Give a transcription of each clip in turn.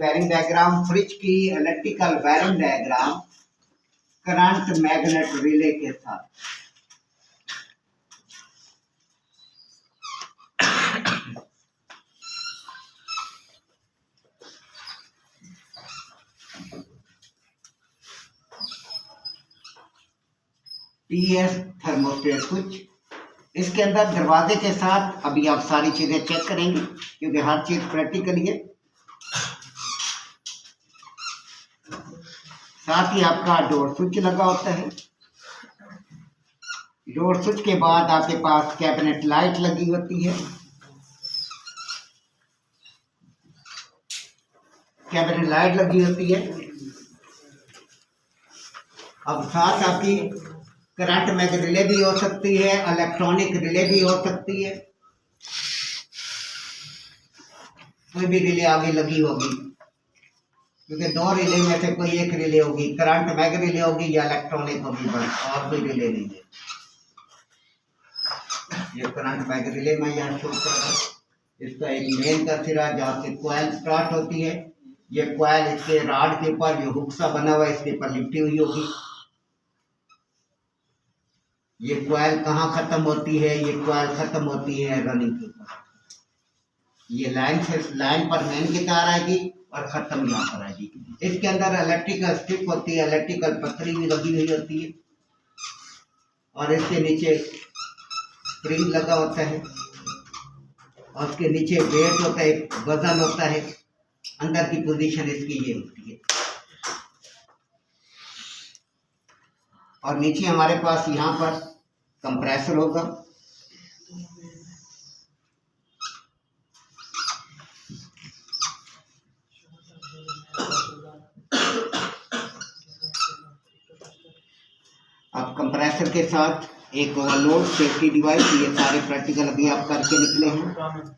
Wiring diagram, fridge की electrical wiring diagram current magnet relay के साथ। टीएस थर्मोस्टेट स्विच, इसके अंदर दरवाजे के साथ अभी आप सारी चीजें चेक करेंगे क्योंकि हर चीज प्रैक्टिकली है। साथ ही आपका डोर स्विच लगा होता है। डोर स्विच के बाद आपके पास कैबिनेट लाइट लगी होती है। कैबिनेट लाइट लगी होती है। अब साथ आपकी करंट मैग रिले भी हो सकती है, इलेक्ट्रॉनिक रिले भी हो सकती है, कोई भी रिले आगे लगी होगी क्योंकि दो रिले में से कोई एक रिले होगी, करंट मैग रिले होगी या इलेक्ट्रॉनिक होगी, बस और कोई रिले नहीं है। ये करंट मैग रिले में यहाँ शो कर रहा हूं। इसका एक मेन का सिरा जहाँ से कॉइल स्टार्ट होती है, ये कॉइल इसके राड के ऊपर जो हुक सा बना हुआ है इसके ऊपर लिपटी हुई होगी। ये कॉइल कहाँ खत्म होती है? ये कॉइल खत्म होती है रनिंग के ऊपर। ये लाइन से लाइन पर मेन की तार आएगी और खत्म यहाँ पर आएगी। इसके अंदर इलेक्ट्रिकल स्ट्रिप होती है, इलेक्ट्रिकल पतरी भी लगी हुई होती है और इसके नीचे स्प्रिंग लगा होता है और उसके नीचे वेट होता है, वजन होता है। अंदर की पोजीशन इसकी ये होती है और नीचे हमारे पास यहाँ पर कंप्रेसर होगा। अब कंप्रेसर के साथ एक ओवरलोड सेफ्टी डिवाइस, ये सारे प्रैक्टिकल अभी आप करके निकले हैं।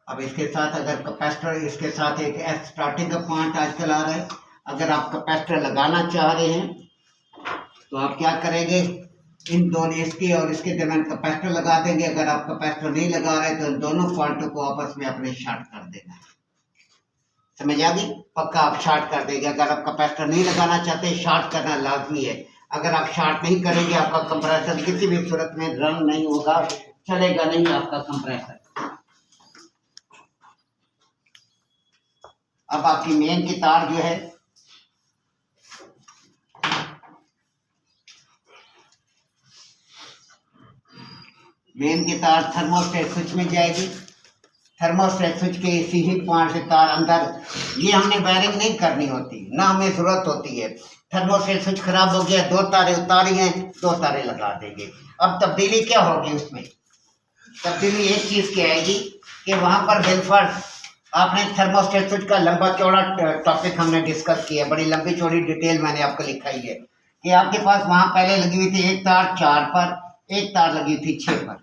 अब इसके साथ अगर कैपेसिटर, इसके साथ एक स्टार्टिंग का पॉइंट आजकल आ रहा है। अगर आप कैपेसिटर लगाना चाह रहे हैं तो आप क्या करेंगे, इन दोनों इसके और इसके दरमियान कैपेसिटर लगा देंगे। अगर आप कैपेसिटर नहीं लगा रहे तो इन दोनों पॉइंटों को आपस में अपने शॉर्ट कर देना है। समझ आ गई? पक्का आप शॉर्ट कर देंगे। अगर आप कैपेसिटर नहीं लगाना चाहते, शॉर्ट करना लाजमी है। अगर आप शॉर्ट नहीं करेंगे आपका कंप्रेसर किसी भी सूरत में रन नहीं होगा, चलेगा नहीं आपका कंप्रेसर। अब आपकी मेन की तार जो है मेन की तार थर्मोस्टेट स्विच में जाएगी। थर्मोस्टेट स्विच के इसी ही पॉइंट से तार अंदर, ये हमने वायरिंग नहीं करनी होती, ना हमें जरूरत होती है। थर्मोस्टेट स्विच खराब हो गया, दो तारें उतारी हैं, दो तारें लगा देंगे। अब तब्दीली क्या होगी उसमें? तब्दीली एक चीज की आएगी कि वहां पर बिलफर्ज आपने थर्मोस्टेट स्विच का लंबा चौड़ा टॉपिक हमने डिस्कस किया, बड़ी लंबी चौड़ी डिटेल मैंने आपको लिखाई है कि आपके पास वहां पहले लगी हुई थी एक तार 4 पर, एक तार लगी थी 6 पर।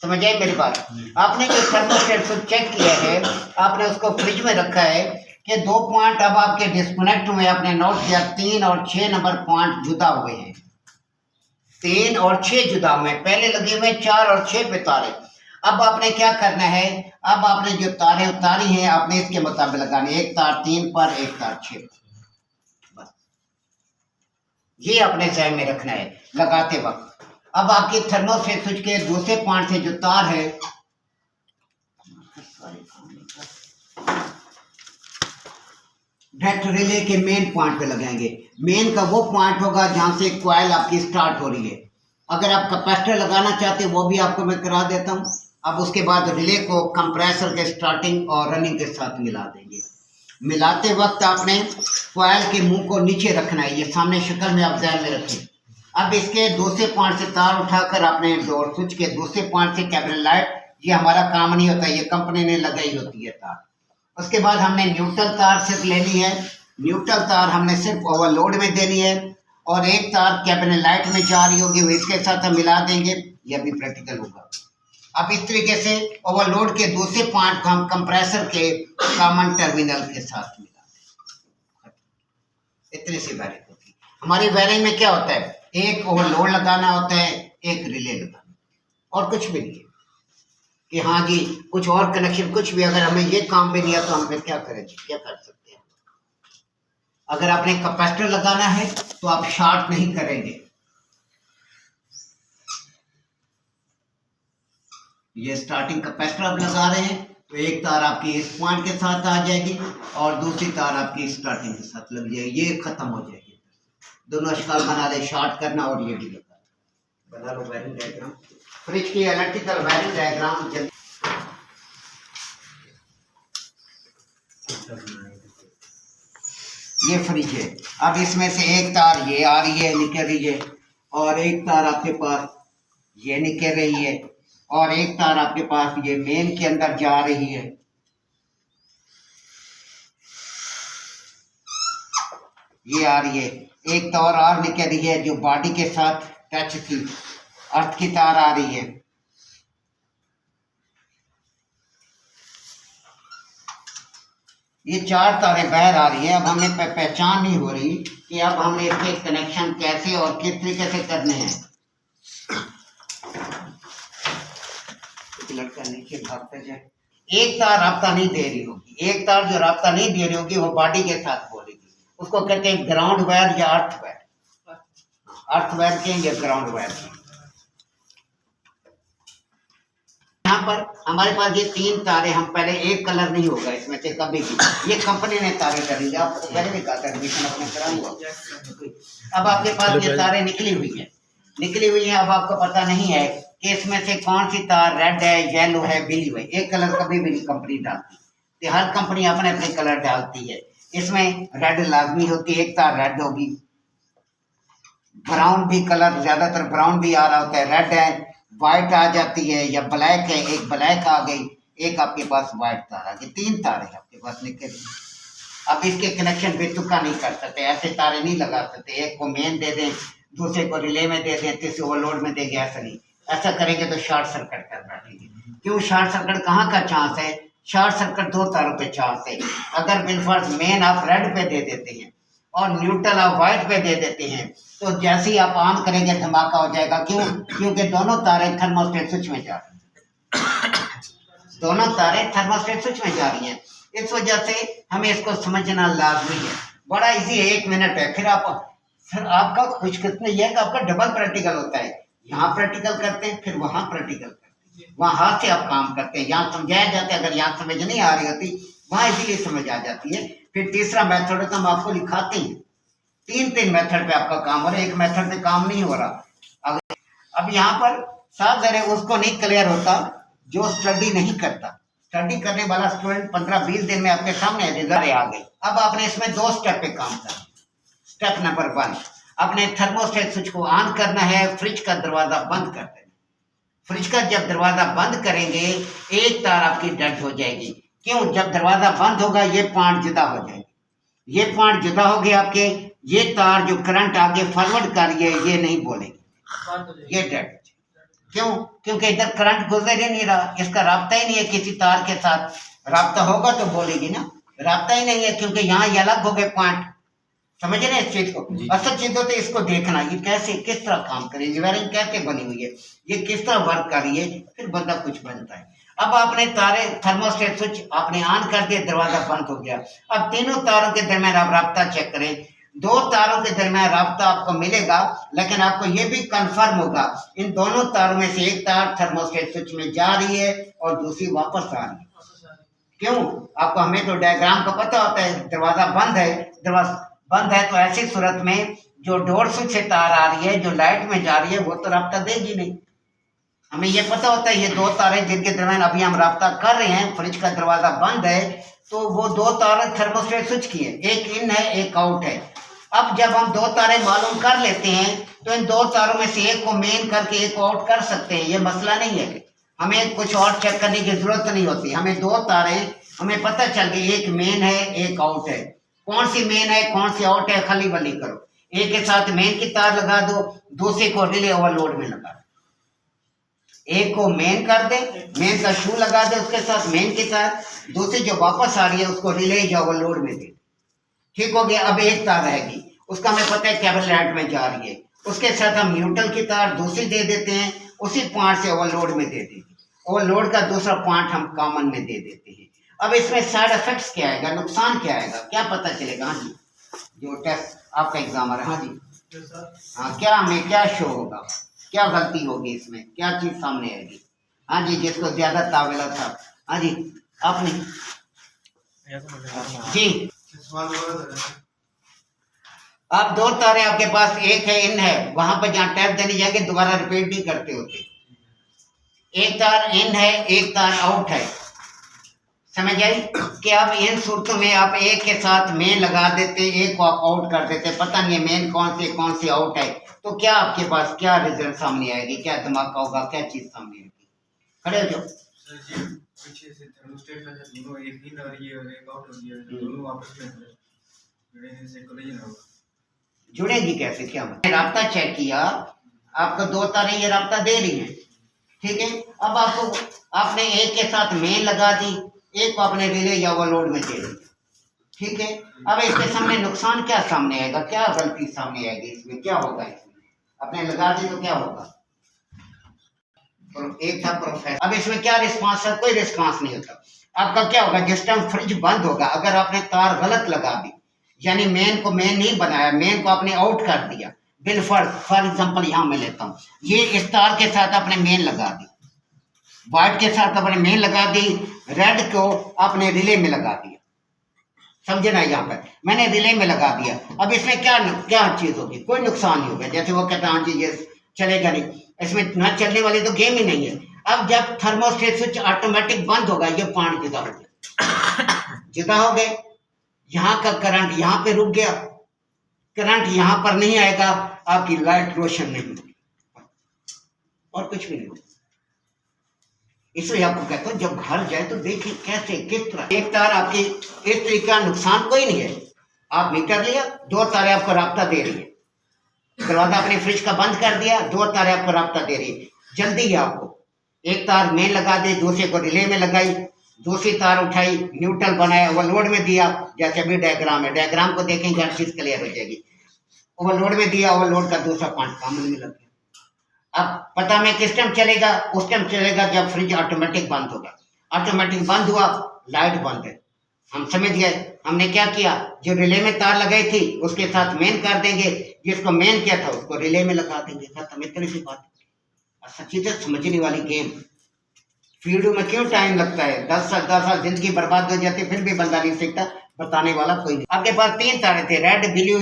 समझ आई मेरी बात? आपने जो थर्मोस्टेट स्विच चेक किया है, आपने उसको फ्रिज में रखा है कि 2 पॉइंट अब आपके डिस्कनेक्ट हुए। आपने नोट किया 3 और 6 नंबर पॉइंट जुदा हुए हैं। 3 और 6 जुदा हुए, पहले लगे हुए 4 और 6 पे तारे। अब आपने क्या करना है, अब आपने जो तारें उतारी हैं आपने इसके मुताबिक लगानी, एक तार 3 पर, एक तार 6 पर। बस ये अपने ज़हन में रखना है लगाते वक्त। अब आपकी थर्मोस्टेट स्विच के दूसरे पॉइंट से जो तार है, डायरेक्ट रिले के मेन पॉइंट पे लगाएंगे। मेन का वो पॉइंट होगा जहां से कॉइल आपकी स्टार्ट हो रही है। अगर आप कैपेसिटर लगाना चाहते हैं वो भी आपको मैं करा देता हूं। अब उसके बाद रिले को कंप्रेसर के स्टार्टिंग और रनिंग के साथ मिला देंगे। मिलाते वक्त आपने कॉइल के मुंह को नीचे रखना है, ये सामने शक्ल में आप ध्यान में रखें। अब इसके दूसरे पॉइंट से तार उठाकर आपने डोर स्विच के दूसरे पॉइंट से कैबिनेट लाइट, ये हमारा काम नहीं होता, ये कंपनी ने लगाई होती है तार। उसके बाद हमने न्यूट्रल तार सिर्फ लेनी है। न्यूट्रल तार हमने सिर्फ ओवरलोड में देनी है और एक तार कैबिनेट लाइट में जा रही होगी, वो इसके साथ हम मिला देंगे। यह भी प्रैक्टिकल होगा। अब इस तरीके से ओवरलोड के दूसरे पॉइंट को हम कंप्रेसर के कॉमन टर्मिनल के साथ मिलाते हैं। इतनी सी वायरिंग होती है। हमारी वायरिंग में क्या होता है, एक ओवरलोड लगाना होता है, एक रिले लगाना, और कुछ भी नहीं है कि हाँ जी कुछ और कनेक्शन कुछ भी। अगर हमें ये काम भी नहीं है तो हम फिर क्या करें, क्या कर सकते हैं। अगर आपने कैपेसिटर लगाना है तो आप शॉर्ट नहीं करेंगे। ये स्टार्टिंग कैपेसिटर आप लगा रहे हैं तो एक तार आपकी इस पॉइंट के साथ आ जाएगी और दूसरी तार आपकी स्टार्टिंग के साथ लग जाएगी, ये खत्म हो जाएगी। दोनों अशकाल बना दे, शॉर्ट करना और ये भी लगा बना लो वायरिंग डायग्राम। फ्रिज की इलेक्ट्रिकल वायरिंग डायग्राम ये फ्रिज है। अब इसमें से एक तार ये आ रही है, निकल रही है, और एक तार आपके पास ये निकल रही है, और एक तार आपके पास ये मेन के अंदर जा रही है। ये आ रही है। एक तार और निकल रही है जो बॉडी के साथ टच की अर्थ की तार आ रही है। ये चार तारें बाहर आ रही है। अब हमें पहचान नहीं हो रही कि अब हमने इसके कनेक्शन कैसे और किस तरीके से करने हैं। लड़का नीचे भागते जाए। एक तार राब्ता नहीं दे रही होगी, एक तार जो राब्ता नहीं दे रही होगी वो बॉडी के साथ बोलेगी, उसको कहते हैं ग्राउंड वायर या अर्थ वायर। अर्थ वायर कहेंगे, ग्राउंड वायर। यहाँ पर हमारे पास ये तीन तारे, हम पहले एक कलर नहीं होगा इसमें से कभी भी, ये कंपनी ने तारे करेंगे। आपको पहले भी कहा था एडमिशन अपने कराऊंगा। अब आपके पास ये तारे निकली हुई है। अब आपको पता नहीं है कि इसमें से कौन सी तार रेड है, येलो है, ब्लू है। एक कलर कभी भी नहीं कंपनी डालती, तो हर कंपनी अपने अपने कलर डालती है। इसमें रेड लाजमी होती है, एक तार रेड होगी। ब्राउन भी कलर, ज्यादातर ब्राउन भी आ रहा होता है। रेड है, व्हाइट आ जाती है, या ब्लैक है, एक ब्लैक आ गई, एक आपके पास व्हाइट तार आ गई। तीन तारे आपके पास निकल। अब इसके कनेक्शन बेतुका नहीं कर सकते, ऐसे तारे नहीं लगा सकते। एक को मेन दे दें, दूसरे को रिले में दे दें, तीसरे ओवरलोड में देंगे, ऐसा नहीं। ऐसा करेंगे तो शॉर्ट सर्किट कर बैठेंगे। क्यों शॉर्ट सर्किट कहाँ का चांस है? शॉर्ट सर्किट दो तारों पे चांस है। अगर बिलफर्ज मेन आप रेड पे दे देते हैं और न्यूट्रल आप व्हाइट पे दे देते हैं तो जैसे ही आप ऑन करेंगे धमाका हो जाएगा। क्यों? क्योंकि दोनों तारे थर्मोस्टेट स्विच में जा रही हैं। दोनों तारे थर्मोस्टेट स्विच में जा रही हैं। इस वजह से हमें इसको समझना लाजमी है। बड़ा इजी है, 1 मिनट है। फिर आपका खुशकिस्मती यह है कि आपका डबल प्रैक्टिकल होता है। यहाँ प्रैक्टिकल करते हैं, फिर वहाँ प्रैक्टिकल करते हैं। वहाँ हाथ से आप काम करते हैं, यहाँ समझाया जाता है। अगर यहाँ समझ नहीं आ रही होती, वहाँ इसीलिए समझ आ जाती है। फिर तीसरा मेथड तो हम आपको लिखाते हैं। 3 मेथड पे आपका काम हो रहा है, एक मेथड पे काम नहीं हो रहा। अब यहाँ पर साफ जरे उसको नहीं क्लियर होता जो स्टडी नहीं करता। स्टडी करने वाला स्टूडेंट 15-20 दिन में आपके सामने रिजल्ट आ गई। अब आपने इसमें 2 स्टेप पे काम करना। स्टेप नंबर 1, अपने थर्मोस्टेट स्विच को ऑन करना है, फ्रिज का दरवाजा बंद कर देना। फ्रिज का जब दरवाजा बंद करेंगे एक तार आपकी डेड हो जाएगी। क्यों? जब दरवाजा बंद होगा ये पॉइंट जुदा हो जाएगी। ये पॉइंट जुदा हो गए आपके, ये तार जो करंट आगे फॉरवर्ड कर रही है ये नहीं बोलेगी, ये डेड। क्यों? क्योंकि इधर करंट गुजर ही नहीं रहा, इसका राब्ता ही नहीं है किसी तार के साथ। राब्ता होगा तो बोलेगी ना, राब्ता ही नहीं है क्योंकि यहाँ ये अलग हो गए पॉइंट। समझ रहे इस चीज को? असल चीज होती है इसको देखना, ये कैसे किस तरह काम करेगी, वायरिंग कैसे बनी हुई है, ये किस तरह वर्क कर रही है, फिर बंदा कुछ बनता है। अब आपने तारे थर्मोस्टेट स्विच आपने ऑन कर दिया, दरवाजा बंद हो गया। अब तीनों तारों के दरमियान आप राब्ता चेक करें। 2 तारों के दरमियान राब्ता आपको मिलेगा, लेकिन आपको ये भी कंफर्म होगा इन दोनों तारों में से एक तार थर्मोस्टेट स्विच में जा रही है और दूसरी वापस आ रही है। क्यों? आपको हमें तो डायग्राम का पता होता है, दरवाजा बंद है, दरवाजा बंद है तो ऐसी सूरत में जो डोर स्विच से तार आ रही है, जो लाइट में जा रही है, वो तो राब्ता देगी नहीं। हमें ये पता होता है ये 2 तारें जिनके दरमियान अभी हम राब्ता कर रहे हैं, फ्रिज का दरवाजा बंद है तो वो 2 तारें थर्मोस्टेट स्विच की है, एक इन है एक आउट है। अब जब हम 2 तारें मालूम कर लेते हैं तो इन 2 तारों में से एक को मेन करके एक को आउट कर सकते हैं। ये मसला नहीं है, हमें कुछ और चेक करने की जरूरत नहीं होती। हमें 2 तारें हमें पता चल गई, एक मेन है एक आउट है। कौन सी मेन है कौन सी आउट है खली बली करो। एक के साथ मेन की तार लगा दो, दूसरे को रिले ओवरलोड में लगा दो। एक को मेन कर दे, मेन का शू लगा दे उसके साथ, मेन के साथ दूसरी जो वापस आ रही है उसको रिले या ओवरलोड में दे। ठीक हो गया। अब एक तार रहेगी, उसका हमें पता है केबल लाइट में जा रही है, उसके साथ हम न्यूट्रल की तार दूसरी दे देते हैं, उसी पॉइंट से ओवरलोड में दे देते हैं, ओवरलोड का दूसरा पॉइंट हम कॉमन में दे देते हैं। अब इसमें साइड इफेक्ट्स क्या आएगा, नुकसान क्या आएगा, क्या पता चलेगा? हाँ जी, जो टेस्ट आपका एग्जामर है, हाँ जी, हाँ, क्या हमें क्या शो होगा, क्या गलती होगी इसमें, क्या चीज सामने आएगी? हाँ जी, जिसको ज्यादा तावेला था, हाँ जी, आपने जी, अब दो तारे आपके पास, एक है इन है, वहां पर जहाँ टैप देने जाएंगे दोबारा रिपीट नहीं करते होते। एक तार इन है, एक तार आउट है, समझ आई? कि अब इन सूरतों में आप एक के साथ मेन लगा देते, एक को आप आउट कर देते, पता नहीं है मेन कौन सी आउट है, तो क्या आपके पास क्या रिजल्ट सामने आएगी, क्या दिमाग का होगा, क्या चीज सामने आएगी? खड़े हो जाओ। पीछे से थर्मोस्टेट का दोनों एक इन और ये और एक आउट हो गया, दोनों आपस में जुड़ेंगे से कोलिजन होगा। जुड़ेगी कैसे, क्या मतलब? राब्ता चेक किया, आपको दो तारें ये राब्ता दे रही हैं, ठीक है। अब आपने एक के साथ मेन लगा दी, एक को आपने रिले या ओवरलोड में दे दी, ठीक है। अब इसके सामने नुकसान क्या सामने आएगा, क्या गलती सामने आएगी, इसमें क्या होगा? इसमें आपने लगा दी तो क्या होगा? एक था प्रोफेसर, अब इसमें क्या रिस्पांस है? कोई रिस्पांस नहीं होता। आपका क्या होगा, जिस टाइम फ्रिज बंद होगा, अगर आपने तार गलत लगा दी, यानी मेन को मेन नहीं बनाया, मेन को आपने आउट कर दिया, बिल फॉर एग्जांपल यहाँ मैं लेता हूँ, ये इस तार के साथ आपने मेन लगा दी, व्हाइट के साथ आपने मेन लगा दी, रेड को आपने रिले में लगा दिया, समझे ना? यहाँ पर मैंने रिले में लगा दिया। अब इसमें क्या चीज होगी? कोई नुकसान नहीं होगा। जैसे वो कहता है जी ये चलेगा नहीं, इसमें न चलने वाली तो गेम ही नहीं है। अब जब थर्मोस्टेट स्विच ऑटोमेटिक बंद होगा, ये पॉइंट जुदा हो गया, जुदा हो गए, यहाँ का करंट यहाँ पे रुक गया, करंट यहाँ पर नहीं आएगा, आपकी लाइट रोशन नहीं होगी और कुछ भी नहीं होगा। इसलिए आपको कहता हूँ जब घर जाए तो देखिए कैसे किस तरह एक तार आपकी इस तरीके का नुकसान कोई नहीं है। आप मीटर लिया, दो तारें आपको राब्ता दे रही है, दरवाजा अपने फ्रिज का बंद कर दिया, दो तारें आपको राब्ता दे रही है, जल्दी है आपको, एक तार मेन लगा दी, दूसरे को रिले में लगाई, दूसरी तार उठाई, न्यूट्रल बनाया, ओवरलोड में दिया, जैसे अभी डायग्राम है, डायग्राम को देखेंगे हर चीज क्लियर हो जाएगी। ओवरलोड में दिया, ओवरलोड का दूसरा पॉइंट कॉमन में लग गया। अब पता में किस टाइम चलेगा? उस टाइम चलेगा जब फ्रिज ऑटोमेटिक बंद होगा। ऑटोमेटिक बंद हुआ, लाइट बंद है, हम समझ गए। हमने क्या किया, जो रिले में तार लगाई थी उसके साथ मेन कर देंगे, जिसको मेन किया था उसको रिले में लगा देंगे, खत्म। इतनी सी बात है, सच्ची से समझने वाली गेम। वीडियो में क्यों टाइम लगता है, 10 साल जिंदगी बर्बाद हो जाती है, फिर भी बंदा नहीं सीखता, बताने वाला कोई नहीं। आपके पास 3 तारे थे, रेड, ब्लू,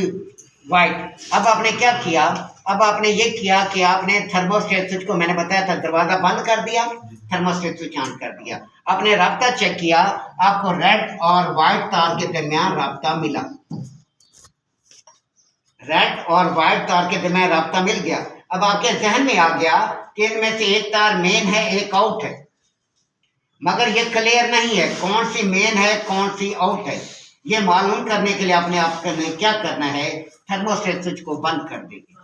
व्हाइट। अब आपने क्या किया, अब आपने ये किया कि आपने थर्मोस्टेट स्विच को, मैंने बताया था, दरवाजा बंद कर दिया, थर्मोस्टेट स्विच ऑन कर दिया, आपने राब्ता चेक किया, आपको रेड और व्हाइट तार के दरमियान राब्ता मिला, रेड और व्हाइट तार के दरमियान राब्ता मिल गया। अब आपके जहन में आ गया कि इनमें से एक तार मेन है, एक आउट है, मगर ये क्लियर नहीं है कौन सी मेन है कौन सी आउट है। ये मालूम करने के लिए आपने क्या करना है, थर्मोस्टेट स्विच को बंद कर देंगे।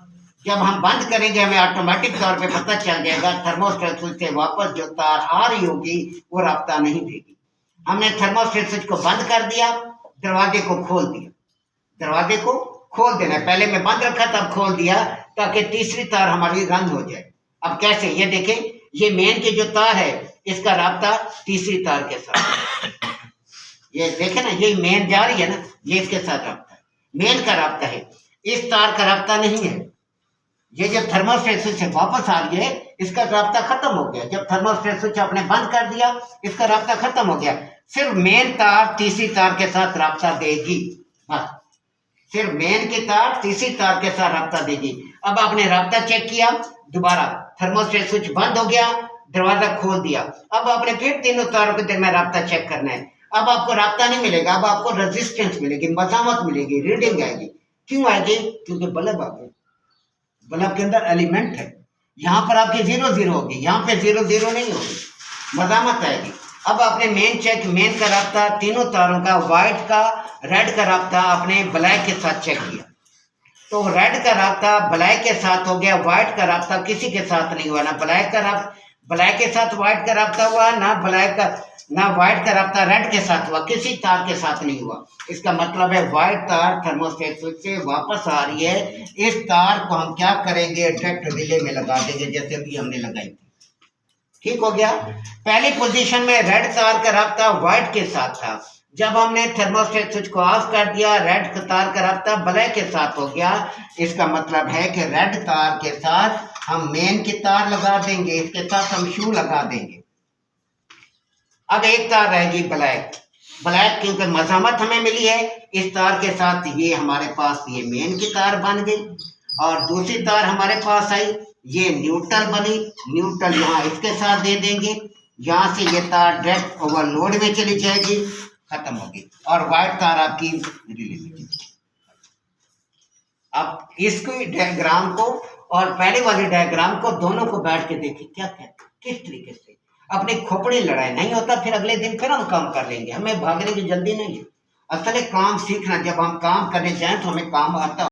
जब हम बंद करेंगे हमें ऑटोमेटिक तौर पे पता चल जाएगा, थर्मोस्टेट स्विच से वापस जो तार आ रही होगी वो राब्ता नहीं देगी। हमने थर्मोस्टेट स्विच को बंद कर दिया, दरवाजे को खोल दिया, दरवाजे को खोल देना, पहले मैं बंद रखा था, अब खोल दिया ताकि तीसरी तार हमारी रन हो जाए। अब कैसे, ये देखें, ये मेन की जो तार है इसका राब्ता तीसरी तार के साथ, ये देखें ना, ये मेन जा रही है ना, ये इसके साथ राब्ता है, मेन का राब्ता है, इस तार का राब्ता नहीं है। ये जब थर्मोस्टेट स्विच से वापस आ रही है इसका राब्ता खत्म हो गया। जब थर्मोस्टेट स्विच आपने बंद कर दिया इसका राब्ता खत्म हो गया, सिर्फ मेन तार तीसरी तार के साथ राब्ता देगी, बस सिर्फ मेन की तार तीसरी तार के साथ राब्ता देगी। अब आपने राब्ता चेक किया, दोबारा थर्मोस्टेट स्विच बंद हो गया, दरवाजा खोल दिया, अब आपने फिर तीनों तारों के दरमियान राब्ता चेक करना है। अब आपको राब्ता नहीं मिलेगा, अब आपको रेजिस्टेंस मिलेगी, मजामत मिलेगी, रीडिंग आएगी। क्यों आएगी? क्योंकि बल्ब आ गया, बल्ब के अंदर एलिमेंट है, यहाँ पर आपकी 0 होगी, यहाँ पे 0 नहीं होगी, मजामत आएगी। अब आपने मेन चेक, मेन का राब्ता तीनों तारों का, व्हाइट का, रेड का राब्ता आपने ब्लैक के साथ चेक किया, तो रेड का राब्ता ब्लैक के साथ हो गया, व्हाइट का राब्ता किसी के साथ नहीं हुआ, ना ब्लैक का राब्ता, ब्लैक के साथ व्हाइट का रब्ता हुआ, ना व्हाइट का रब्ता रेड के साथ हुआ, किसी तार के साथ नहीं हुआ। इसका मतलब है व्हाइट तार थर्मोस्टेट स्विच से वापस आ रही है। इस तार को हम क्या करेंगे, डायरेक्ट रिले में लगा देंगे, जैसे अभी हमने लगाई थी। ठीक हो गया। पहली पोजीशन में रेड तार का रब्ता व्हाइट के साथ था। जब हमने थर्मोस्टेट स्विच को ऑफ कर दिया, रेड तार का रब्ता ब्लैक के साथ हो गया। इसका मतलब है कि रेड तार के साथ हम मेन की तार लगा देंगे, इसके साथ हम शू लगा देंगे। अब एक तार रहेगी ब्लैक, क्योंकि मजामत हमें मिली है इस तार के साथ, ये हमारे पास ये मेन की तार बन गई। और दूसरी तार हमारे पास आई, ये न्यूट्रल बनी। न्यूट्रल यहाँ इसके साथ दे देंगे, यहाँ से ये तार डायरेक्ट ओवरलोड में चली जाएगी, खत्म होगी। और वाइट तार आपकी रिले में चली जाएगी। अब इसको डायग्राम को और पहले वाले डायग्राम को दोनों को बैठ के देखिए क्या कहते, किस तरीके से अपनी खोपड़ी लड़ाई नहीं होता। फिर अगले दिन फिर हम काम कर लेंगे, हमें भागने की जल्दी नहीं है। असल काम सीखना, जब हम काम करने जाएं तो हमें काम आता